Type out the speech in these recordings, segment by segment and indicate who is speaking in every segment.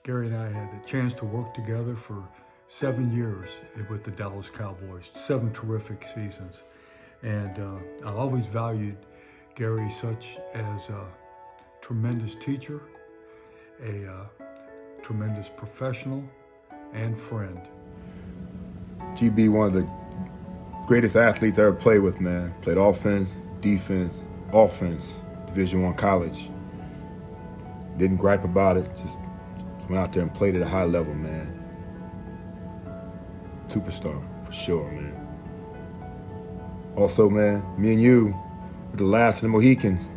Speaker 1: Gary and I had a chance to work together for 7 years with the Dallas Cowboys, 7 terrific seasons. And I always valued Gary such as a tremendous teacher, a tremendous professional, and friend.
Speaker 2: GB, one of the greatest athletes I ever played with, man. Played offense, defense, Division I college. Didn't gripe about it, just went out there and played at a high level, man. Superstar, for sure, man. Also, man, me and you were the last of the Mohicans,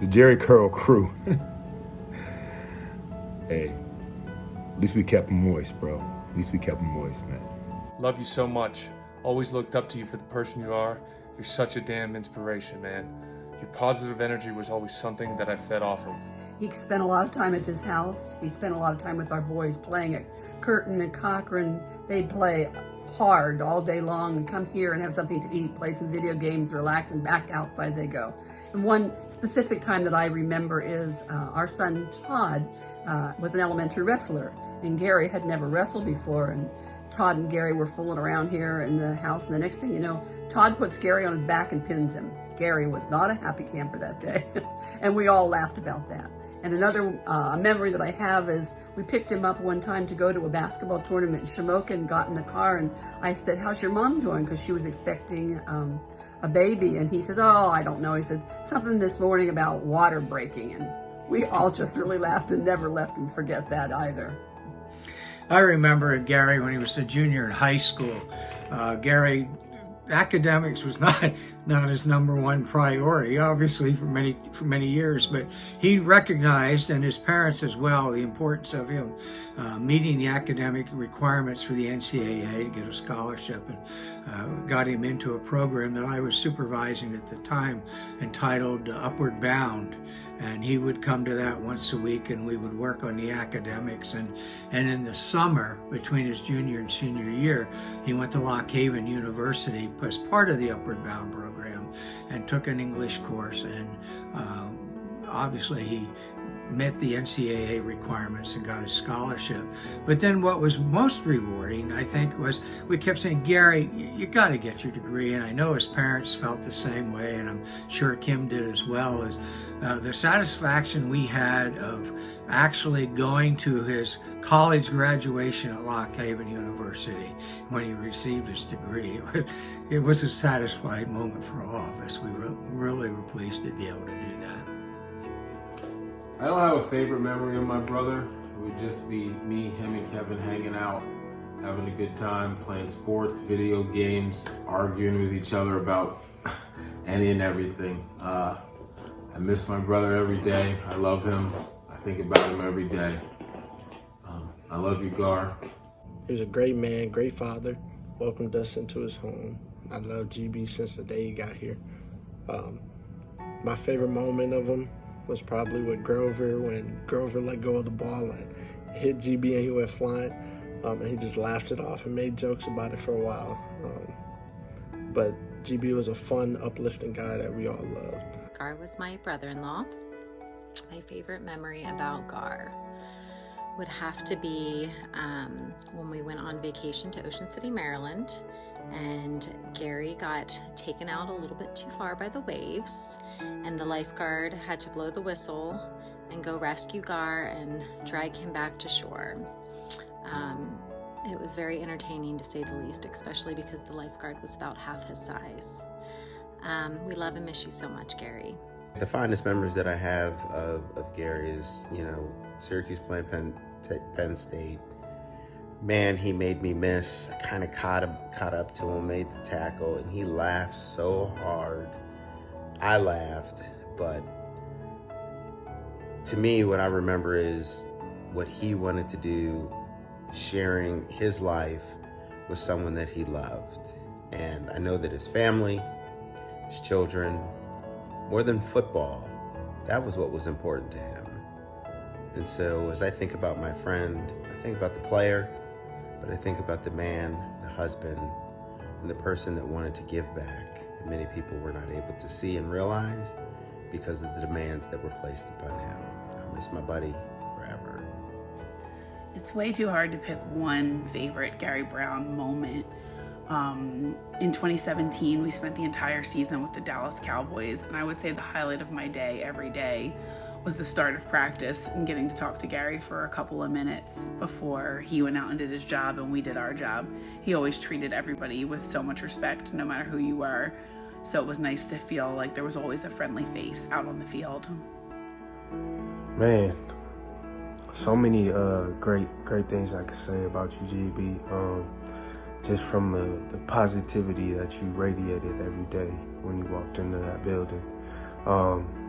Speaker 2: the Jerry Curl crew. Hey, at least we kept them moist, bro. At least we kept them moist, man.
Speaker 3: Love you so much. Always looked up to you for the person you are. You're such a damn inspiration, man. Your positive energy was always something that I fed off of.
Speaker 4: He spent a lot of time at this house. He spent a lot of time with our boys playing at Curtin and Cochran. They'd play hard all day long and come here and have something to eat, play some video games, relax, and back outside they go. And one specific time that I remember is our son Todd was an elementary wrestler, and Gary had never wrestled before, and Todd and Gary were fooling around here in the house, and the next thing you know, Todd puts Gary on his back and pins him. Gary was not a happy camper that day, and we all laughed about that. And another memory that I have is we picked him up one time to go to a basketball tournament in Shamokin and got in the car, and I said, "How's your mom doing?" Because she was expecting a baby, and he says, "Oh, I don't know." He said, "Something this morning about water breaking," and we all just really laughed and never left him forget that either.
Speaker 5: I remember Gary when he was a junior in high school. Gary, academics was not his number one priority, obviously for many years, but he recognized, and his parents as well, the importance of him meeting the academic requirements for the NCAA to get a scholarship, and got him into a program that I was supervising at the time entitled Upward Bound. And he would come to that once a week, and we would work on the academics. And in the summer, between his junior and senior year, he went to Lock Haven University as part of the Upward Bound program and took an English course. And obviously he met the NCAA requirements and got a scholarship. But then what was most rewarding, I think, was we kept saying, "Gary, you got to get your degree." And I know his parents felt the same way, and I'm sure Kim did as well, as the satisfaction we had of actually going to his college graduation at Lock Haven University when he received his degree. It was a satisfying moment for all of us. We really were pleased to be able to do that.
Speaker 6: I don't have a favorite memory of my brother. It would just be me, him, and Kevin hanging out, having a good time, playing sports, video games, arguing with each other about any and everything. I miss my brother every day. I love him. I think about him every day. I love you, Gar.
Speaker 7: He was a great man, great father, welcomed us into his home. I love GB since the day he got here. My favorite moment of him was probably with Grover, when Grover let go of the ball and hit GB and he went flying. And he just laughed it off and made jokes about it for a while. But GB was a fun, uplifting guy that we all loved.
Speaker 8: Gar was my brother-in-law. My favorite memory about Gar would have to be when we went on vacation to Ocean City, Maryland, and Gary got taken out a little bit too far by the waves, and the lifeguard had to blow the whistle and go rescue Gar and drag him back to shore. It was very entertaining, to say the least, especially because the lifeguard was about half his size. We love and miss you so much, Gary.
Speaker 9: The fondest memories that I have of Gary is, Syracuse playing Penn State. Man, he made me miss. I kind of caught up to him, made the tackle, and he laughed so hard. I laughed, but to me, what I remember is what he wanted to do, sharing his life with someone that he loved. And I know that his family, his children, more than football, that was what was important to him. And so as I think about my friend, I think about the player, but I think about the man, the husband, and the person that wanted to give back that many people were not able to see and realize because of the demands that were placed upon him. I miss my buddy forever.
Speaker 10: It's way too hard to pick one favorite Gary Brown moment. In 2017, we spent the entire season with the Dallas Cowboys, and I would say the highlight of my day every day was the start of practice and getting to talk to Gary for a couple of minutes before he went out and did his job and we did our job. He always treated everybody with so much respect, no matter who you were. So it was nice to feel like there was always a friendly face out on the field.
Speaker 11: Man, so many great things I could say about you, GB. Just from the positivity that you radiated every day when you walked into that building.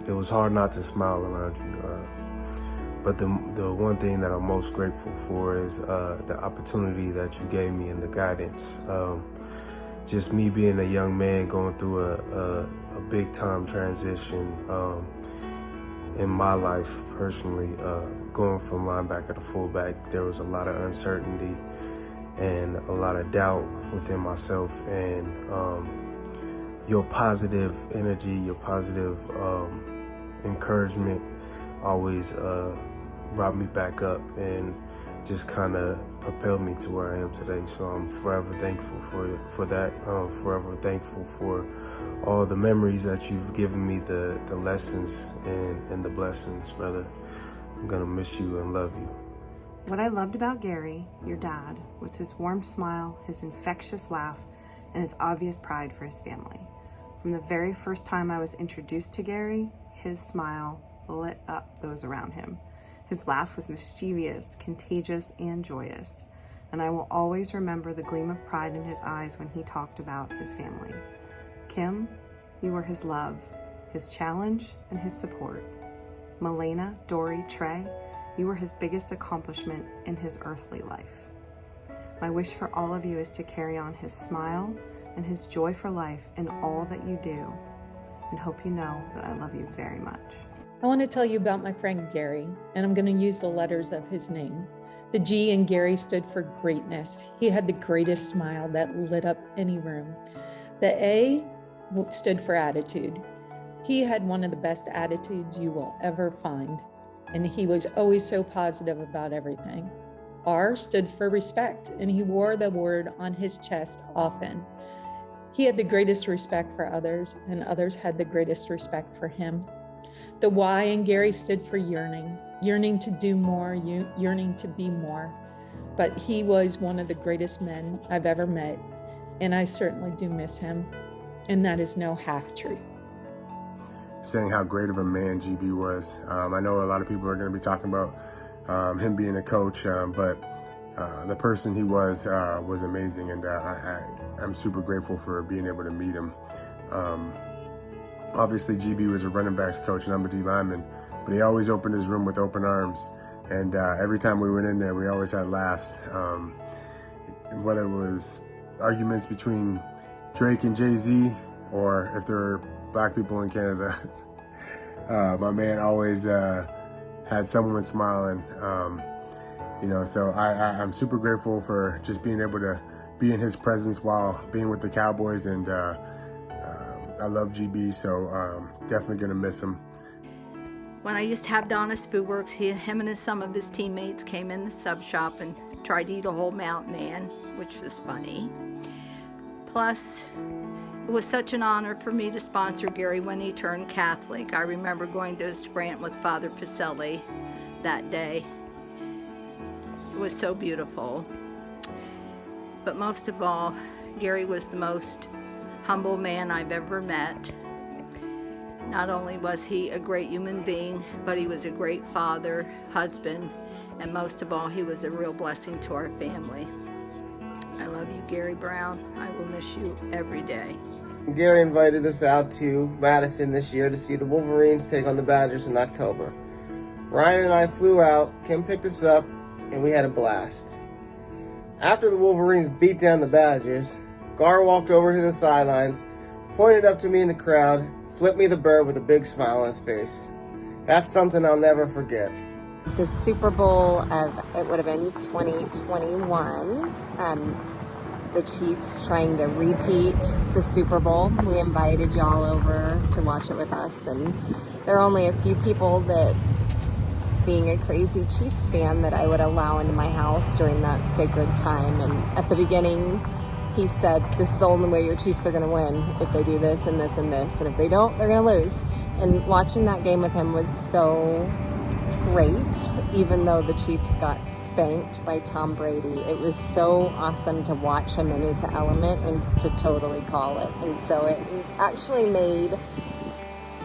Speaker 11: It was hard not to smile around you. But the one thing that I'm most grateful for is the opportunity that you gave me and the guidance. Just me being a young man going through a big time transition in my life personally, going from linebacker to fullback, there was a lot of uncertainty and a lot of doubt within myself, and your positive energy, your positive encouragement always brought me back up and just kind of propelled me to where I am today. So I'm forever thankful for that. Forever thankful for all the memories that you've given me, the lessons and the blessings, brother. I'm gonna miss you and love you.
Speaker 12: What I loved about Gary, your dad, was his warm smile, his infectious laugh, and his obvious pride for his family. From the very first time I was introduced to Gary, his smile lit up those around him. His laugh was mischievous, contagious, and joyous, and I will always remember the gleam of pride in his eyes when he talked about his family. Kim, you were his love, his challenge, and his support. Milena, Dory, Trey, you were his biggest accomplishment in his earthly life. My wish for all of you is to carry on his smile and his joy for life in all that you do, and hope you know that I love you very much.
Speaker 13: I want to tell you about my friend Gary, and I'm going to use the letters of his name. The G in Gary stood for greatness. He had the greatest smile that lit up any room. The A stood for attitude. He had one of the best attitudes you will ever find, and he was always so positive about everything. R stood for respect, and he wore the word on his chest often. He had the greatest respect for others, and others had the greatest respect for him. The Y in Gary stood for yearning to do more, yearning to be more. But he was one of the greatest men I've ever met, and I certainly do miss him, and that is no half-truth.
Speaker 2: Saying how great of a man GB was. I know a lot of people are going to be talking about him being a coach, but the person he was amazing, and I'm super grateful for being able to meet him. Obviously, GB was a running backs coach, number D lineman, but he always opened his room with open arms, and every time we went in there, we always had laughs. Whether it was arguments between Drake and Jay-Z, or if there were black people in Canada, my man always had someone smiling, so I'm super grateful for just being able to be in his presence while being with the Cowboys, and I love GB, so definitely gonna miss him.
Speaker 14: When I used to have Donna's Food Works, him and some of his teammates came in the sub shop and tried to eat a whole Mountain Man, which was funny. Plus, it was such an honor for me to sponsor Gary when he turned Catholic. I remember going to his grant with Father Pacelli that day. It was so beautiful. But most of all, Gary was the most humble man I've ever met. Not only was he a great human being, but he was a great father, husband, and most of all, he was a real blessing to our family. I love you, Gary Brown. I will miss you every day.
Speaker 15: Gary invited us out to Madison this year to see the Wolverines take on the Badgers in October. Ryan and I flew out, Kim picked us up, and we had a blast. After the Wolverines beat down the Badgers, Gar walked over to the sidelines, pointed up to me in the crowd, flipped me the bird with a big smile on his face. That's something I'll never forget.
Speaker 16: The Super Bowl of, it would have been 2021, the Chiefs trying to repeat the Super Bowl. We invited y'all. all over to watch it with us, and there are only a few people that being a crazy Chiefs fan that I would allow into my house during that sacred time. And at the beginning, he said, this is the only way your Chiefs are going to win, if they do this and this and this. And if they don't, they're going to lose. And watching that game with him was so great, even though the Chiefs got spanked by Tom Brady. It was so awesome to watch him in his element and to totally call it. And so it actually made,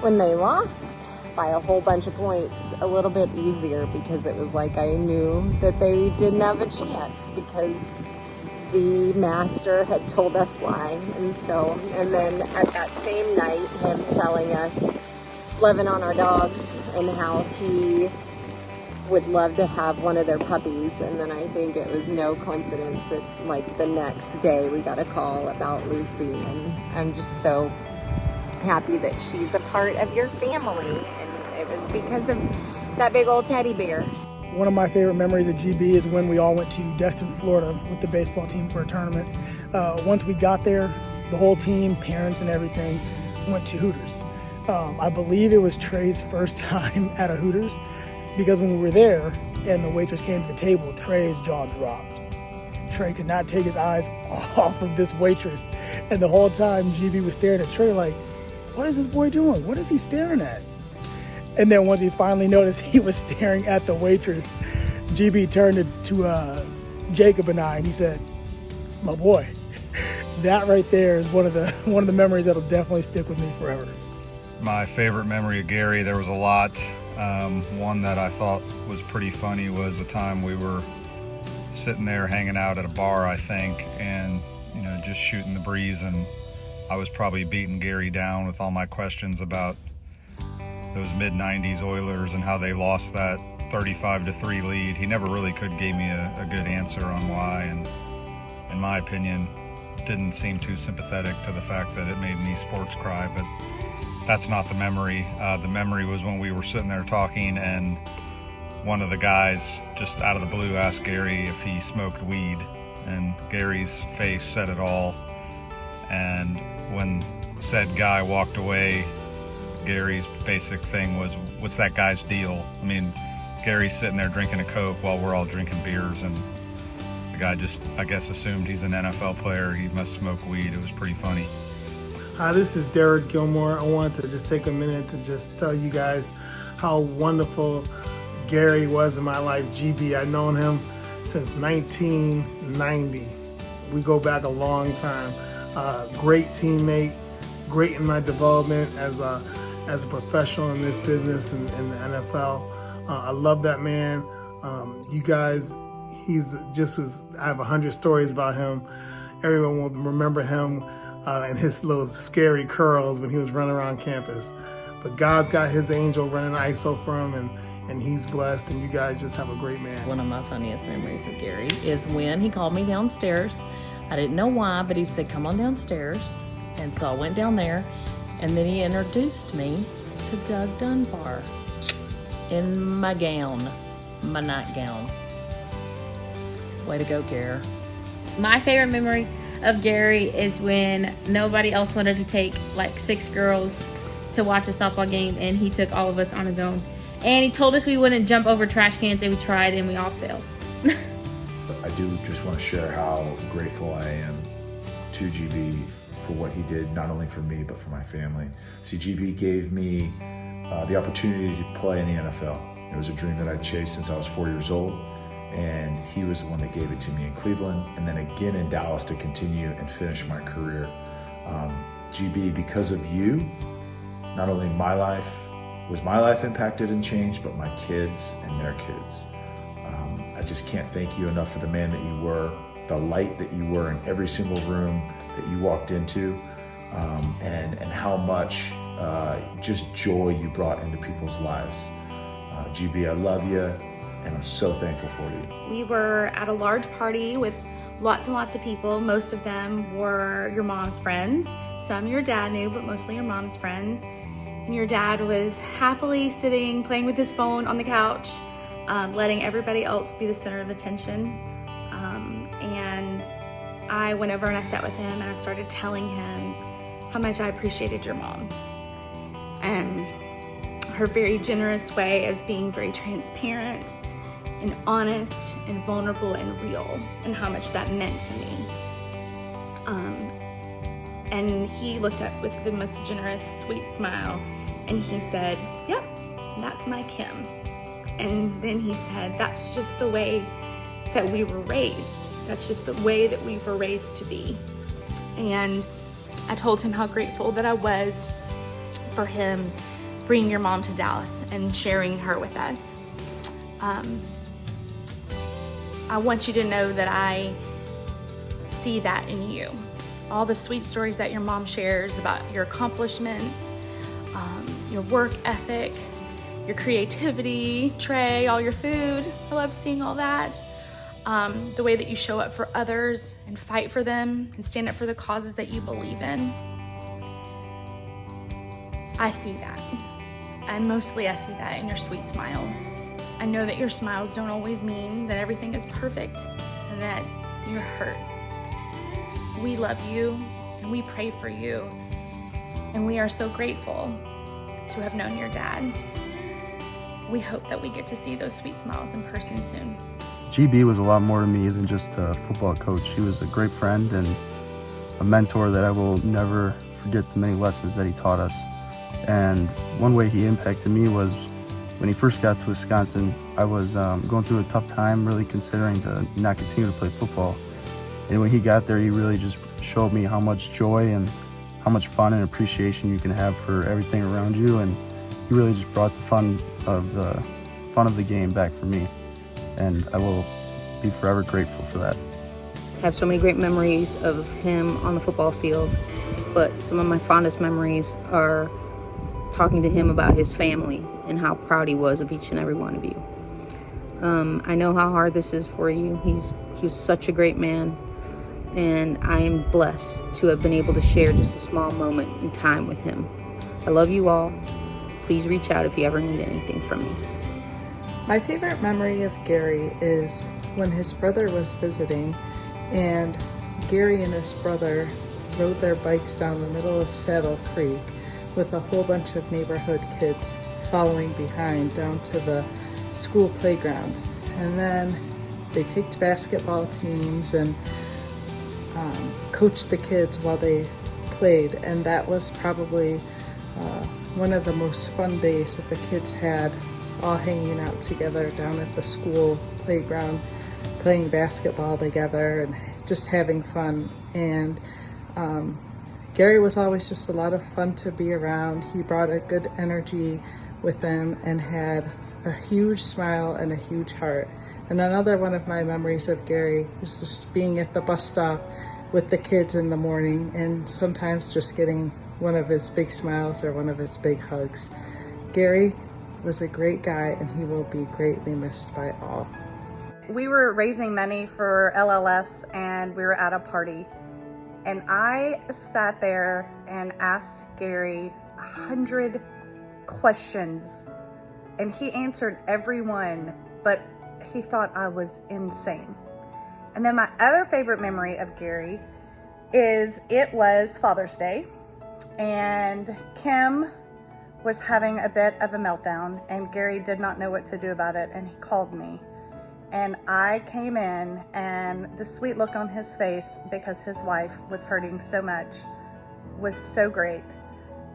Speaker 16: when they lost by a whole bunch of points, a little bit easier, because it was like I knew that they didn't have a chance because the master had told us why. And then at that same night, him telling us, loving on our dogs and how he would love to have one of their puppies. And then I think it was no coincidence that like the next day we got a call about Lucy, and I'm just so happy that she's a part of your family, and it was because of that big old teddy bear.
Speaker 17: One of my favorite memories of GB is when we all went to Destin, Florida with the baseball team for a tournament. Once we got there, the whole team, parents and everything, went to Hooters. I believe it was Trey's first time at a Hooters, because when we were there and the waitress came to the table, Trey's jaw dropped. Trey could not take his eyes off of this waitress. And the whole time GB was staring at Trey like, what is this boy doing? What is he staring at? And then once he finally noticed he was staring at the waitress, GB turned to Jacob and I, and he said, it's my boy. That right there is one of the memories that'll definitely stick with me forever.
Speaker 18: My favorite memory of Gary, there was a lot. One that I thought was pretty funny was the time we were sitting there hanging out at a bar, I think, and just shooting the breeze, and I was probably beating Gary down with all my questions about those mid-90s Oilers and how they lost that 35-3 lead. He never really could give me a good answer on why, and in my opinion, didn't seem too sympathetic to the fact that it made me sports cry, but that's not the memory. The memory was when we were sitting there talking and one of the guys just out of the blue asked Gary if he smoked weed, and Gary's face said it all. And when said guy walked away, Gary's basic thing was, what's that guy's deal? I mean, Gary's sitting there drinking a Coke while we're all drinking beers, and the guy just, I guess, assumed he's an NFL player. He must smoke weed. It was pretty funny.
Speaker 19: Hi, this is Derek Gilmore. I wanted to just take a minute to just tell you guys how wonderful Gary was in my life. GB, I've known him since 1990. We go back a long time. Great teammate, great in my development as a professional in this business and in the NFL. I love that man. You guys, I have 100 stories about him. Everyone will remember him and his little scary curls when he was running around campus. But God's got his angel running ISO for him, and he's blessed, and you guys just have a great man.
Speaker 20: One of my funniest memories of Gary is when he called me downstairs. I didn't know why, but he said, come on downstairs. And so I went down there, and then he introduced me to Doug Dunbar in my nightgown. Way to go, Gary.
Speaker 21: My favorite memory of Gary is when nobody else wanted to take like 6 girls to watch a softball game, and he took all of us on his own. And he told us we wouldn't jump over trash cans, and we tried, and we all failed.
Speaker 22: I do just want to share how grateful I am to GB for what he did, not only for me, but for my family. See, GB gave me the opportunity to play in the NFL. It was a dream that I'd chased since I was 4 years old, and he was the one that gave it to me in Cleveland, and then again in Dallas to continue and finish my career. GB, because of you, not only was my life impacted and changed, but my kids and their kids. I just can't thank you enough for the man that you were, the light that you were in every single room that you walked into, and how much just joy you brought into people's lives. GB, I love you, and I'm so thankful for you.
Speaker 23: We were at a large party with lots and lots of people. Most of them were your mom's friends. Some your dad knew, but mostly your mom's friends. And your dad was happily sitting, playing with his phone on the couch, letting everybody else be the center of attention. And I went over and I sat with him and I started telling him how much I appreciated your mom. And her very generous way of being very transparent and honest and vulnerable and real, and how much that meant to me. And he looked up with the most generous, sweet smile, and he said, "Yep, that's my Kim." And then he said, "That's just the way that we were raised. That's just the way that we were raised to be." And I told him how grateful that I was for him bringing your mom to Dallas and sharing her with us. I want you to know that I see that in you. All the sweet stories that your mom shares about your accomplishments, your work ethic, your creativity, Trey, all your food. I love seeing all that. The way that you show up for others and fight for them and stand up for the causes that you believe in. I see that. And mostly I see that in your sweet smiles. I know that your smiles don't always mean that everything is perfect and that you're hurt. We love you and we pray for you, and we are so grateful to have known your dad. We hope that we get to see those sweet smiles in person soon.
Speaker 1: GB was a lot more to me than just a football coach. He was a great friend and a mentor that I will never forget the many lessons that he taught us. And one way he impacted me was when he first got to Wisconsin. I was going through a tough time, really considering to not continue to play football. And when he got there, he really just showed me how much joy and how much fun and appreciation you can have for everything around you. And he really just brought the fun of the game back for me. And I will be forever grateful for that.
Speaker 3: I have so many great memories of him on the football field, but some of my fondest memories are talking to him about his family and how proud he was of each and every one of you. I know how hard this is for you. He was such a great man, and I am blessed to have been able to share just a small moment in time with him. I love you all. Please reach out if you ever need anything from me.
Speaker 4: My favorite memory of Gary is when his brother was visiting, and Gary and his brother rode their bikes down the middle of Saddle Creek with a whole bunch of neighborhood kids following behind down to the school playground. And then they picked basketball teams and coached the kids while they played. And that was probably one of the most fun days that the kids had, all hanging out together down at the school playground, playing basketball together and just having fun. And Gary was always just a lot of fun to be around. He brought a good energy with them and had a huge smile and a huge heart. And another one of my memories of Gary is just being at the bus stop with the kids in the morning and sometimes just getting one of his big smiles or one of his big hugs. Gary was a great guy, and he will be greatly missed by all.
Speaker 24: We were raising money for LLS, and we were at a party. And I sat there and asked Gary 100 questions, and he answered every one, but he thought I was insane. And then my other favorite memory of Gary is it was Father's Day, and Kim was having a bit of a meltdown, and Gary did not know what to do about it, and he called me. And I came in, and the sweet look on his face, because his wife was hurting so much, was so great.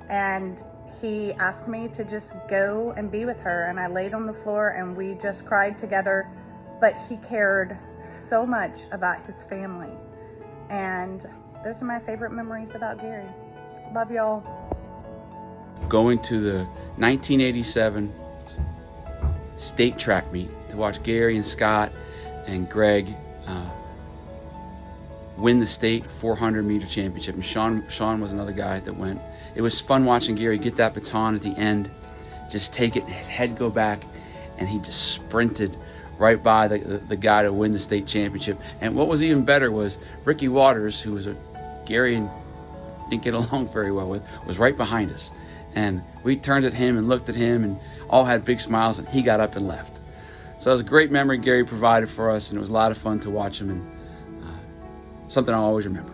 Speaker 24: And he asked me to just go and be with her, and I laid on the floor and we just cried together. But he cared so much about his family. And those are my favorite memories about Gary. Love y'all.
Speaker 25: Going to the 1987 state track meet to watch Gary and Scott and Greg win the state 400 meter championship. And Sean was another guy that went. It was fun watching Gary get that baton at the end, just take it, and his head go back, and he just sprinted right by the guy to win the state championship. And what was even better was Ricky Waters, who was Gary didn't get along very well with, was right behind us. And we turned at him and looked at him and all had big smiles, and he got up and left. So it was a great memory Gary provided for us, and it was a lot of fun to watch him, and something I'll always remember.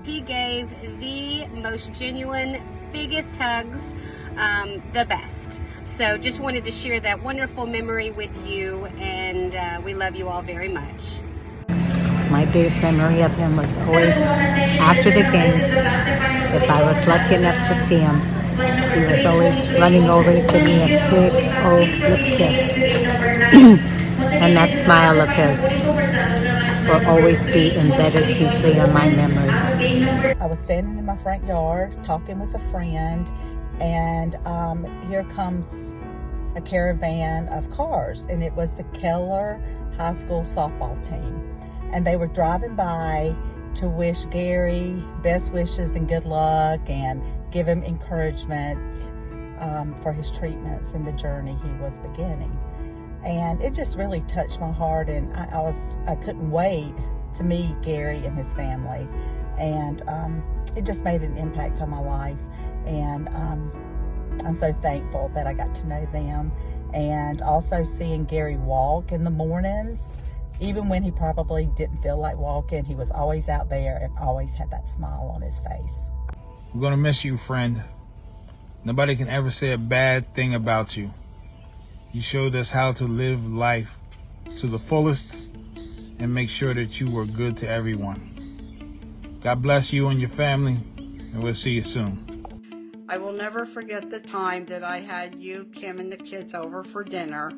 Speaker 26: He gave the most genuine,
Speaker 5: biggest hugs, the best. So just wanted to share that wonderful memory with you, and we love you all very much.
Speaker 6: My biggest memory of him was always after the games. If I was lucky enough to see him, he was always running over to give me a big old lip kiss. And that smile of his will always be embedded deeply in my memory.
Speaker 7: I was standing in my front yard talking with a friend, and here comes a caravan of cars, and it was the Keller High School softball team. And they were driving by to wish Gary best wishes and good luck and give him encouragement for his treatments and the journey he was beginning. And it just really touched my heart, and I couldn't wait to meet Gary and his family. And it just made an impact on my life. And I'm so thankful that I got to know them. And also seeing Gary walk in the mornings, even when he probably didn't feel like walking, he was always out there and always had that smile on his face.
Speaker 8: I'm gonna miss you, friend. Nobody can ever say a bad thing about you. You showed us how to live life to the fullest and make sure that you were good to everyone. God bless you and your family, and we'll see you soon.
Speaker 9: I will never forget the time that I had you, Kim, and the kids over for dinner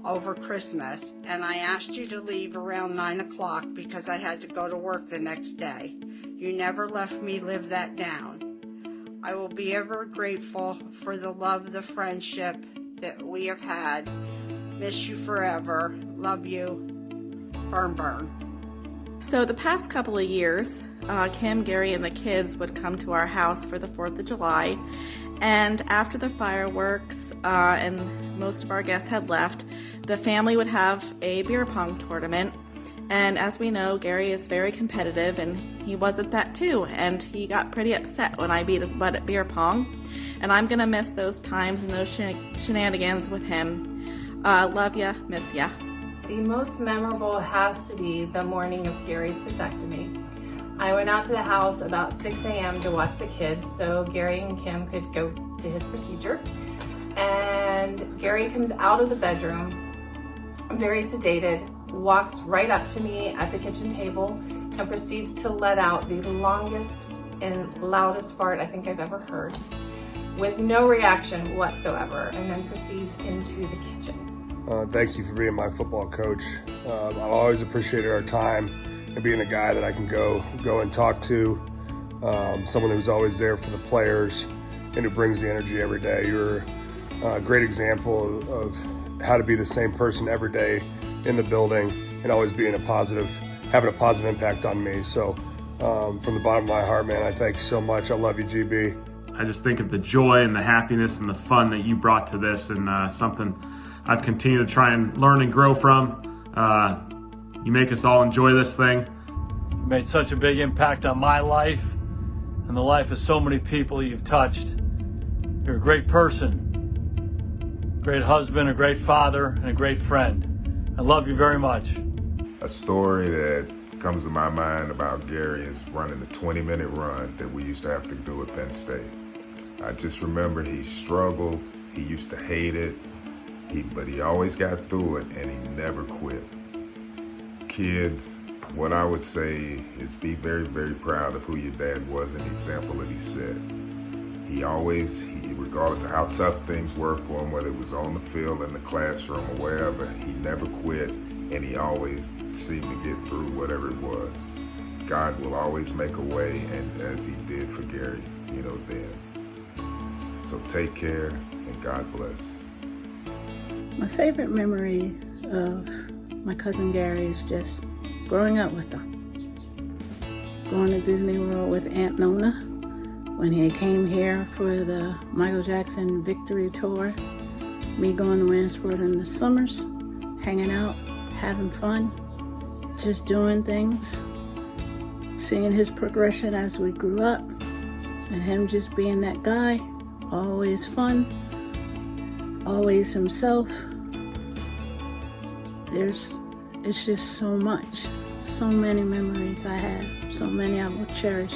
Speaker 9: over Christmas, and I asked you to leave around 9 o'clock because I had to go to work the next day. You never left me live that down. I will be ever grateful for the love, the friendship that we have had. Miss you forever. Love you. Burn, burn.
Speaker 26: So the past couple of years, Kim, Gary, and the kids would come to our house for the 4th of July. And after the fireworks and most of our guests had left, the family would have a beer pong tournament. And as we know, Gary is very competitive, and he was at that too. And he got pretty upset when I beat his butt at beer pong. And I'm going to miss those times and those shenanigans with him. Love ya, miss ya.
Speaker 27: The most memorable has to be the morning of Gary's vasectomy. I went out to the house about 6 a.m. to watch the kids so Gary and Kim could go to his procedure. And Gary comes out of the bedroom, very sedated, walks right up to me at the kitchen table and proceeds to let out the longest and loudest fart I think I've ever heard, with no reaction whatsoever, and then proceeds into the kitchen.
Speaker 28: Thank you for being my football coach. I've always appreciated our time and being a guy that I can go and talk to, someone who's always there for the players and who brings the energy every day. You're a great example of how to be the same person every day in the building and always being having a positive impact on me. So from the bottom of my heart, man, I thank you so much. I love you, GB.
Speaker 29: I just think of the joy and the happiness and the fun that you brought to this, and something I've continued to try and learn and grow from. You make us all enjoy this thing.
Speaker 30: You made such a big impact on my life and the life of so many people you've touched. You're a great person, great husband, a great father, and a great friend. I love you very much.
Speaker 2: A story that comes to my mind about Gary is running the 20-minute run that we used to have to do at Penn State. I just remember he struggled, he used to hate it, but he always got through it, and he never quit. Kids, what I would say is be very, very proud of who your dad was and the example that he set. He regardless of how tough things were for him, whether it was on the field, in the classroom, or wherever, he never quit, and he always seemed to get through whatever it was. God will always make a way, and as he did for Gary, then. So take care, and God bless.
Speaker 31: My favorite memory of my cousin Gary is just growing up with him. Going to Disney World with Aunt Nona when he came here for the Michael Jackson Victory Tour. Me going to Williamsport in the summers, hanging out, having fun, just doing things. Seeing his progression as we grew up, and him just being that guy, always fun, always himself. It's just so much, so many memories I have, so many I will cherish.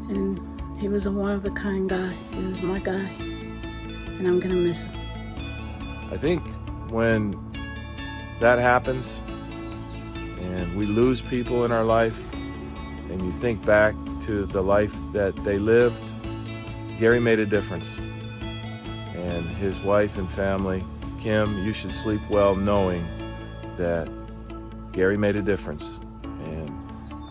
Speaker 31: And He was a one-of-a-kind guy. He was my guy, and I'm gonna miss him.
Speaker 10: I think when that happens and we lose people in our life and you think back to the life that they lived, Gary made a difference. And his wife and family, Kim, you should sleep well knowing that Gary made a difference. And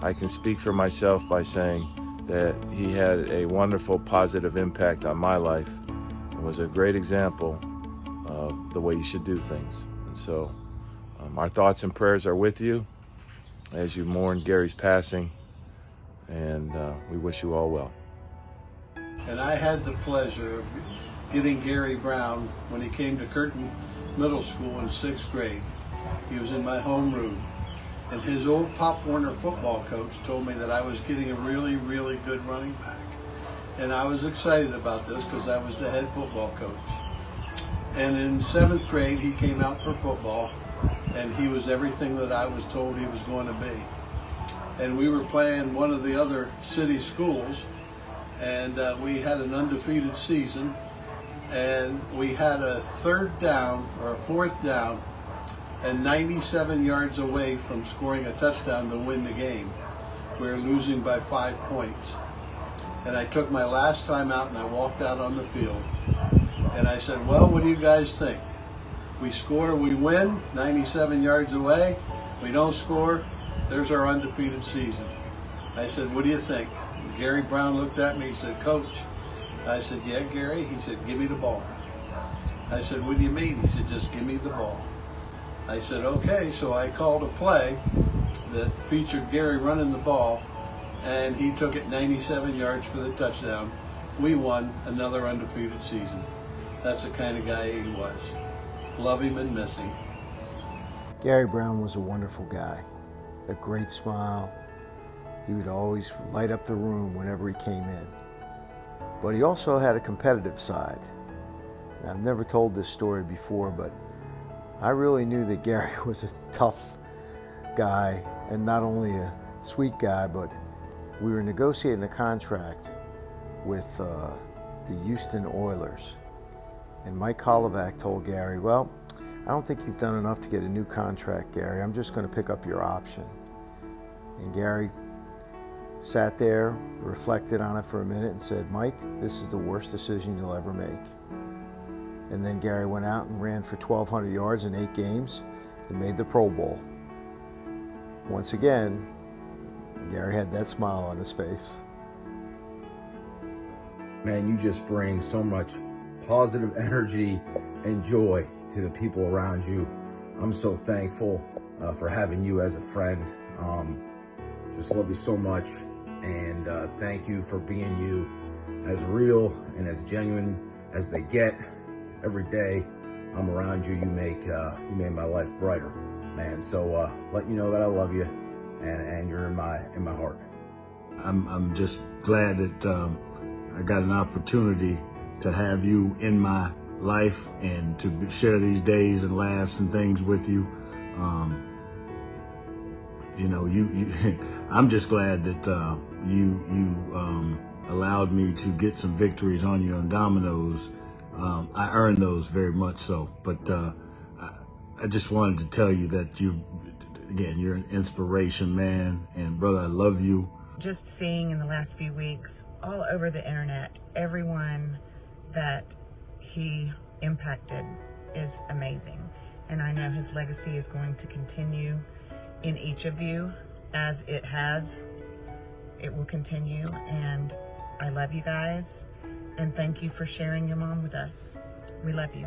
Speaker 10: I can speak for myself by saying that he had a wonderful positive impact on my life and was a great example of the way you should do things. And so our thoughts and prayers are with you as you mourn Gary's passing, and we wish you all well.
Speaker 11: And I had the pleasure of getting Gary Brown when he came to Curtin Middle School in 6th grade. He was in my homeroom, and his old Pop Warner football coach told me that I was getting a really, really good running back. And I was excited about this because I was the head football coach. And in 7th grade, he came out for football, and he was everything that I was told he was going to be. And we were playing one of the other city schools, and we had an undefeated season, and we had a 3rd down or a 4th down and 97 yards away from scoring a touchdown to win the game. We were losing by 5 points. And I took my last time out and I walked out on the field. And I said, well, what do you guys think? We score, we win, 97 yards away. We don't score, there's our undefeated season. I said, what do you think? And Gary Brown looked at me, he said, Coach. I said, yeah, Gary? He said, give me the ball. I said, what do you mean? He said, just give me the ball. I said, okay, so I called a play that featured Gary running the ball, and he took it 97 yards for the touchdown. We won another undefeated season. That's the kind of guy he was. Love him and miss him.
Speaker 12: Gary Brown was a wonderful guy, a great smile. He would always light up the room whenever he came in. But he also had a competitive side. Now, I've never told this story before, but I really knew that Gary was a tough guy, and not only a sweet guy, but we were negotiating a contract with the Houston Oilers. And Mike Holovac told Gary, well, I don't think you've done enough to get a new contract, Gary. I'm just going to pick up your option. And Gary sat there, reflected on it for a minute, and said, Mike, this is the worst decision you'll ever make. And then Gary went out and ran for 1,200 yards in 8 games and made the Pro Bowl. Once again, Gary had that smile on his face.
Speaker 13: Man, you just bring so much positive energy and joy to the people around you. I'm so thankful for having you as a friend. Just love you so much, and thank you for being you, as real and as genuine as they get. Every day I'm around you, you made my life brighter, man. So let you know that I love you, and you're in my heart.
Speaker 14: I'm just glad that I got an opportunity to have you in my life and to share these days and laughs and things with you. You know, I'm just glad that you allowed me to get some victories on you on dominoes. I earned those very much so, but I just wanted to tell you that you're an inspiration, man, and brother, I love you.
Speaker 15: Just seeing in the last few weeks all over the internet, everyone that he impacted is amazing. And I know his legacy is going to continue in each of you as it has. It will continue, and I love you guys. And thank you for sharing your mom with us. We love you.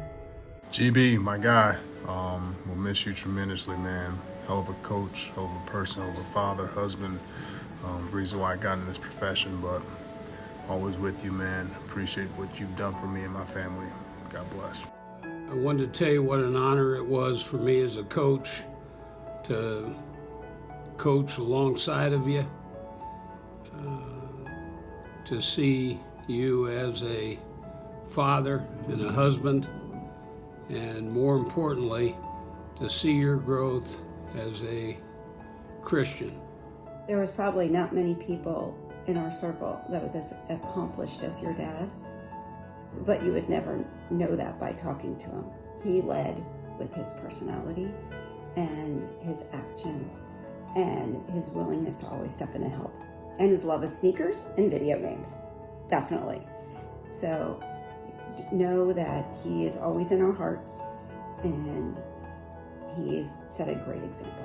Speaker 28: GB, my guy, we'll miss you tremendously, man. Hell of a coach, hell of a person, hell of a father, husband. The reason why I got in this profession, but always with you, man. Appreciate what you've done for me and my family. God bless.
Speaker 16: I wanted to tell you what an honor it was for me as a coach to coach alongside of you, to see you as a father and a husband, and more importantly, to see your growth as a Christian.
Speaker 17: There was probably not many people
Speaker 1: in our circle that was as accomplished as your dad, but you would never know that by talking to him. He led with his personality and his actions and his willingness to always step in and help, and his love of sneakers and video games, definitely. So know that he is always in our hearts, and he has set a great example.